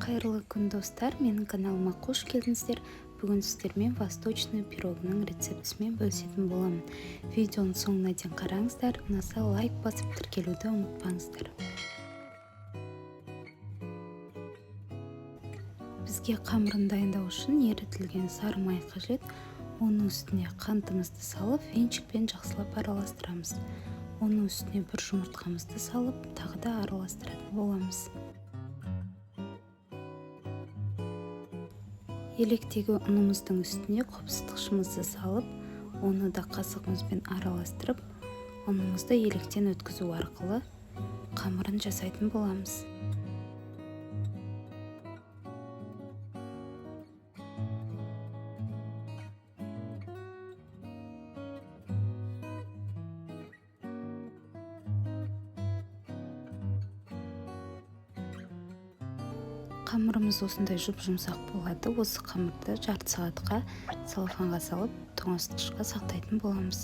Қайырлы күн достар, менің каналыма қош келдіңіздер. Бүгін сіздермен восточный пирогының рецептісімен бөлісетін боламын. Видеоның соңына дейін қараңыздар, ұнаса лайк басып тіркелуді ұмытпаңыздар. Бізге қамырын дайындау үшін ерітілген сары май қажет. Оның үстіне қантымызды салып, венчикпен жақсылап араластырамыз. Оның үстіне бір жұмыртқамызды салып, тағы да араластыратын боламыз. Електегі ұнымыздың үстіне қопсытқышымызды салып, оны да қасығымызбен араластырып, ұнымызды електен өткізу арқылы қамырын жасайтын боламыз. Қамырымыз осындай жұп-жұмсақ болады. Осы қамырды жарты сағатқа целлофанға салып, тоңазытқышқа сақтайтын боламыз.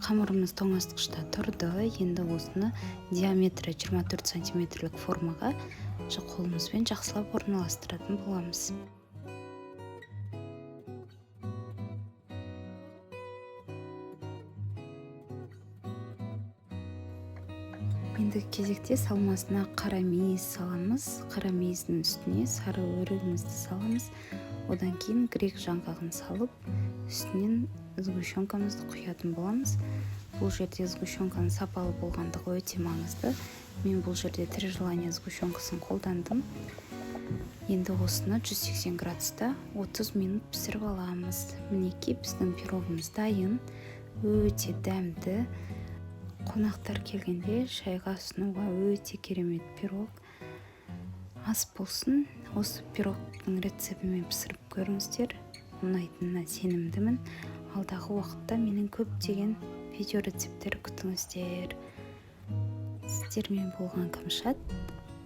Қамырымыз тоңазытқышта тұрды. Енді осыны диаметрі 24 сантиметрлік формаға қолымызбен жақсылап орналастыратын боламыз. Енді кезекте салмасына қара мейіз саламыз. Қара мейіздің үстіне сары өрігімізді саламыз. Одан кейін грек жаңғағын салып, үстінен сгущенкамызды құятын боламыз. Бұл жерде сгущенканың сапалы болғандығы өте маңызды. Мен бұл жерде три желания сгущенкасын қолдандым. Енді осыны 180 градуста 30 минут пісіріп аламыз. Мінекей біздің пирогымыз дайын, өте дәмді. Қонақтар келгенде шайға ұсынуға өте керемет пирог. Ас болсын, осы пирогтың рецептімен пісіріп көріңіздер. Ұнайтынына сенімдімін. Алдағы уақытта менің көптеген видео рецепттер күтіңіздер. Сіздермен болған Кәмшат.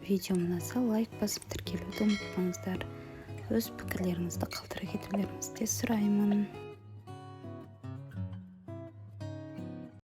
Видео ұнаса лайк басып тіркелуді ұмытпаңыздар. Өз пікірлеріңізді қалдыра кетулеріңізді сұраймын.